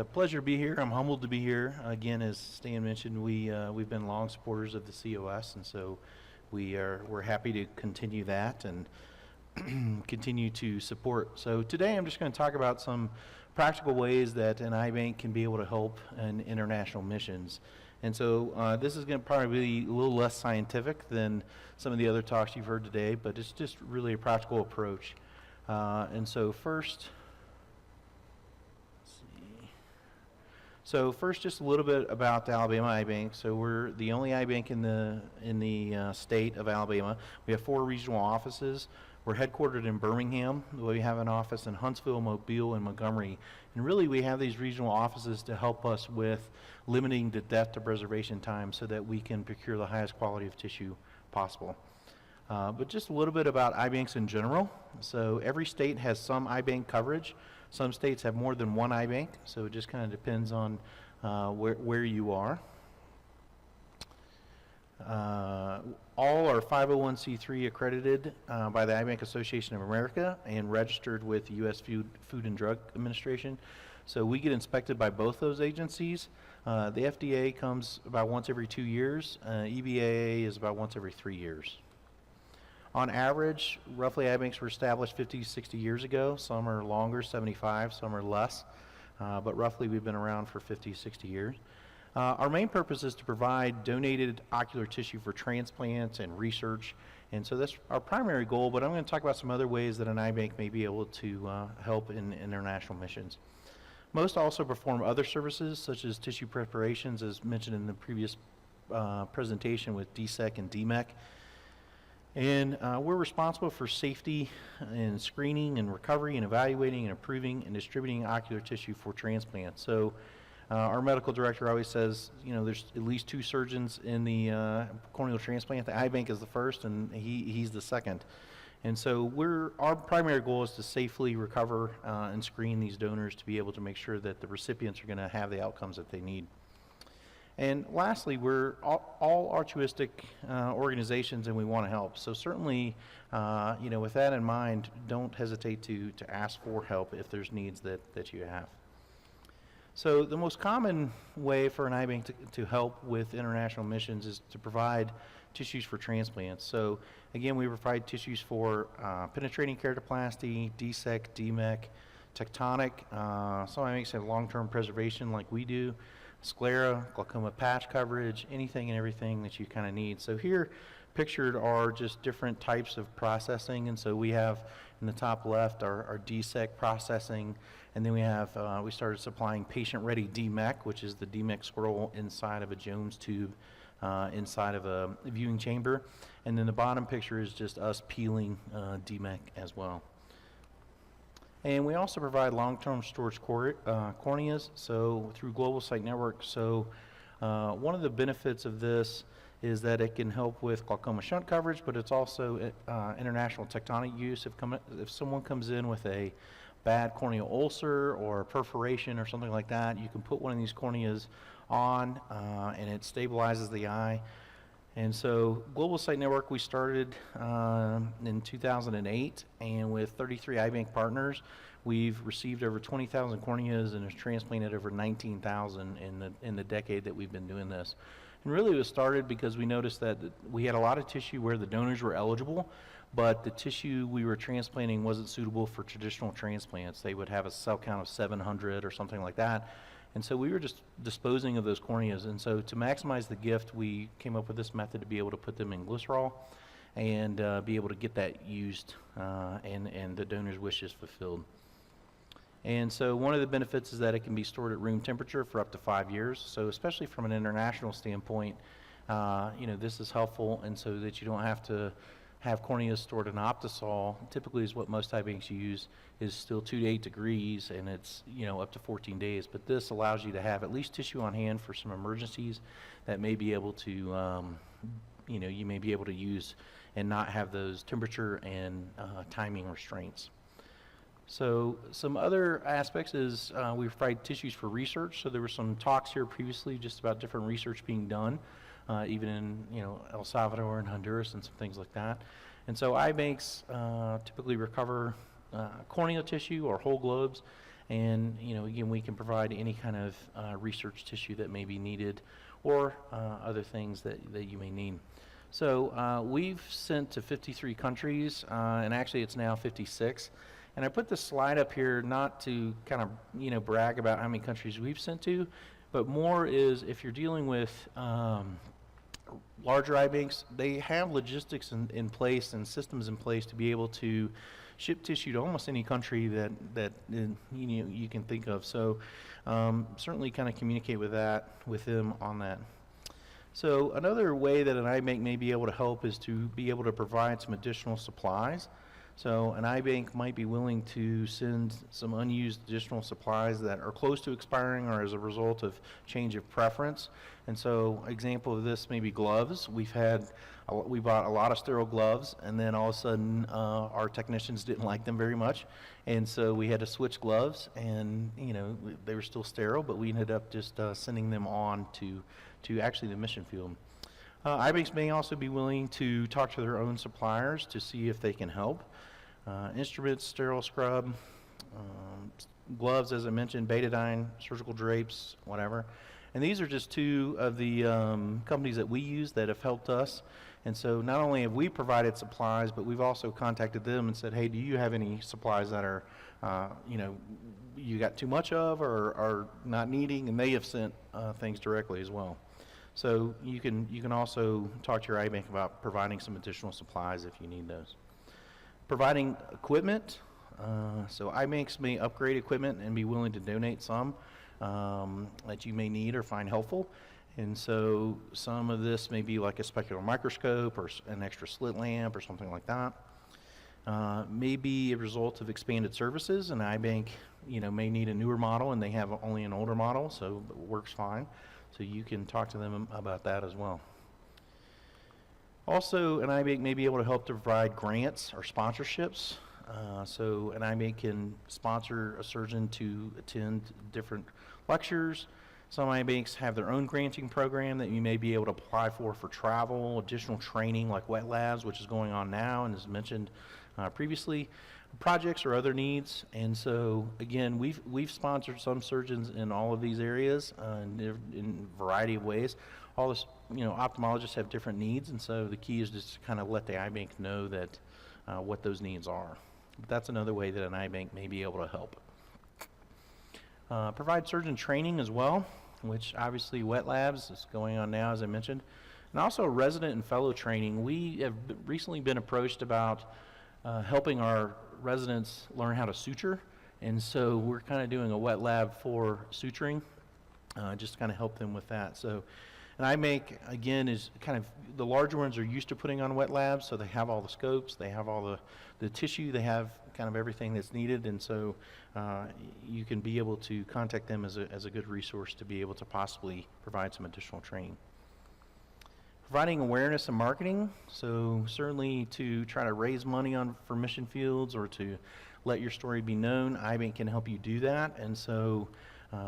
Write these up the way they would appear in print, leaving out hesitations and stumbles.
a pleasure to be here. I'm humbled to be here. Again, as Stan mentioned, we've been long supporters of the COS, and so we're happy to continue that and continue to support. So today I'm just going to talk about some practical ways that an eye bank can be able to help in international missions. And so this is going to probably be a little less scientific than some of the other talks you've heard today, but it's just really a practical approach. And so first, just a little bit about the Alabama Eye Bank. So we're the only eye bank in the state of Alabama. We have 4 regional offices. We're headquartered in Birmingham. We have an office in Huntsville, Mobile, and Montgomery. And really, we have these regional offices to help us with limiting the death to preservation time so that we can procure the highest quality of tissue possible. But just a little bit about eye banks in general. So every state has some eye bank coverage. Some states have more than one eye bank, so it just kind of depends on where you are. All are 501c3 accredited by the Eye Bank Association of America and registered with the U.S. Food and Drug Administration. So we get inspected by both those agencies. The FDA comes about once every 2 years. EBAA is about once every 3 years. On average, roughly eye banks were established 50, 60 years ago. Some are longer, 75, some are less. But roughly we've been around for 50, 60 years. Our main purpose is to provide donated ocular tissue for transplants and research. And so that's our primary goal, but I'm going to talk about some other ways that an eye bank may be able to help in international missions. Most also perform other services, such as tissue preparations, as mentioned in the previous presentation with DSEC and DMEC. And we're responsible for safety and screening and recovery and evaluating and approving and distributing ocular tissue for transplant. So our medical director always says, you know, there's at least 2 surgeons in the corneal transplant. The eye bank is the first, and he's the second. And so our primary goal is to safely recover and screen these donors to be able to make sure that the recipients are going to have the outcomes that they need. And lastly, we're all altruistic organizations, and we want to help. So certainly, you know, with that in mind, don't hesitate to ask for help if there's needs that you have. So the most common way for an eye bank to help with international missions is to provide tissues for transplants. So again, we provide tissues for penetrating keratoplasty, DSEC, DMEC, tectonic. Some eye banks have long-term preservation like we do. Sclera, glaucoma patch coverage, anything and everything that you kind of need. So here pictured are just different types of processing, and so we have in the top left our DSEC processing, and then we have we started supplying patient-ready DMEC, which is the DMEC scroll inside of a Jones tube inside of a viewing chamber, and then the bottom picture is just us peeling DMEC as well. And we also provide long-term storage corneas, so through Global Site Network. So one of the benefits of this is that it can help with glaucoma shunt coverage, but it's also international tectonic use. If someone comes in with a bad corneal ulcer or perforation or something like that, you can put one of these corneas on and it stabilizes the eye. And so Global Site Network, we started in 2008, and with 33 eye bank partners, we've received over 20,000 corneas and have transplanted over 19,000 in the decade that we've been doing this. And really it was started because we noticed that we had a lot of tissue where the donors were eligible, but the tissue we were transplanting wasn't suitable for traditional transplants. They would have a cell count of 700 or something like that. And so we were just disposing of those corneas. And so to maximize the gift, we came up with this method to be able to put them in glycerol and be able to get that used and the donor's wishes fulfilled. And so one of the benefits is that it can be stored at room temperature for up to 5 years. So especially from an international standpoint, you know, this is helpful, and so that you don't have to have corneas stored in Optisol. Typically is what most eye banks use, is still 2 to 8 degrees, and it's, you know, up to 14 days. But this allows you to have at least tissue on hand for some emergencies that may be able to, you know, you may be able to use and not have those temperature and timing restraints. So some other aspects is we provide tissues for research. So there were some talks here previously just about different research being done, even in, you know, El Salvador and Honduras and some things like that. And so eye banks typically recover corneal tissue or whole globes And, again, we can provide any kind of research tissue that may be needed, or other things that you may need. So we've sent to 53 countries, and actually it's now 56. And I put this slide up here not to kind of, brag about how many countries we've sent to, but more is if you're dealing with larger eye banks, they have logistics in place and systems in place to be able to ship tissue to almost any country that you can think of. So certainly kind of communicate with them on that. So another way that an eye bank may be able to help is to be able to provide some additional supplies. So an eye bank might be willing to send some unused additional supplies that are close to expiring or as a result of change of preference. And so example of this may be gloves. We bought a lot of sterile gloves, and then all of a sudden our technicians didn't like them very much. And so we had to switch gloves, and they were still sterile, but we ended up just sending them on to actually the mission field. Eye banks may also be willing to talk to their own suppliers to see if they can help. Instruments, sterile scrub, gloves, as I mentioned, betadine, surgical drapes, whatever. And these are just two of the companies that we use that have helped us. And so not only have we provided supplies, but we've also contacted them and said, hey, do you have any supplies that are, you got too much of or are not needing? And they have sent things directly as well. So you can also talk to your eye bank about providing some additional supplies if you need those. Providing equipment. So eye banks may upgrade equipment and be willing to donate some that you may need or find helpful. And so some of this may be like a specular microscope or an extra slit lamp or something like that. May be a result of expanded services. An eye bank, may need a newer model and they have only an older model, so it works fine. So you can talk to them about that as well. Also, an eye bank may be able to help to provide grants or sponsorships. So an eye bank can sponsor a surgeon to attend different lectures. Some eye banks have their own granting program that you may be able to apply for travel, additional training like wet labs, which is going on now and as mentioned previously, projects or other needs. And so again, we've sponsored some surgeons in all of these areas in a variety of ways. All this, ophthalmologists have different needs, and so the key is just to kind of let the eye bank know that what those needs are. But that's another way that an eye bank may be able to help. Provide surgeon training as well, which obviously wet labs is going on now, as I mentioned. And also resident and fellow training. We have recently been approached about helping our residents learn how to suture. And so we're kind of doing a wet lab for suturing, just to kind of help them with that. So an eye bank, again, is kind of, the larger ones are used to putting on wet labs, so they have all the scopes, they have all the tissue, they have kind of everything that's needed, and so you can be able to contact them as a good resource to be able to possibly provide some additional training. Providing awareness and marketing, so certainly to try to raise money for mission fields or to let your story be known, eye bank can help you do that. And so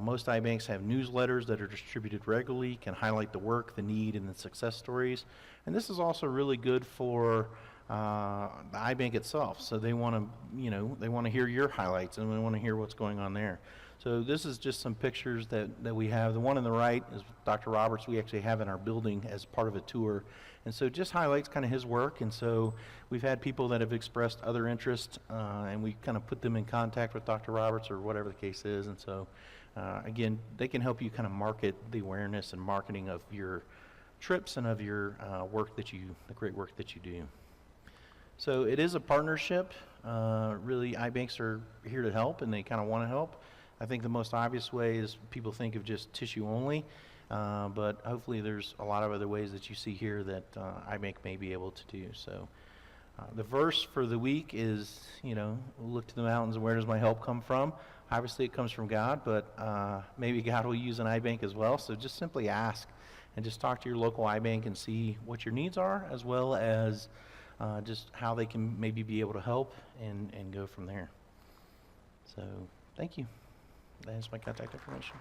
most eye banks have newsletters that are distributed regularly, can highlight the work, the need, and the success stories. And this is also really good for the eye bank itself. So they want to hear your highlights and they want to hear what's going on there. So this is just some pictures that we have. The one on the right is Dr. Roberts. We actually have in our building as part of a tour. And so just highlights kind of his work. And so we've had people that have expressed other interest, and we kind of put them in contact with Dr. Roberts or whatever the case is. And so again, they can help you kind of market the awareness and marketing of your trips and of your work the great work that you do. So it is a partnership. Really, eye banks are here to help, and they kind of want to help. I think the most obvious way is people think of just tissue only, but hopefully there's a lot of other ways that you see here that eye bank may be able to do. So the verse for the week is, look to the mountains, and where does my help come from? Obviously it comes from God, but maybe God will use an eye bank as well. So just simply ask and just talk to your local eye bank and see what your needs are, as well as just how they can maybe be able to help and go from there. So thank you. That is my contact information.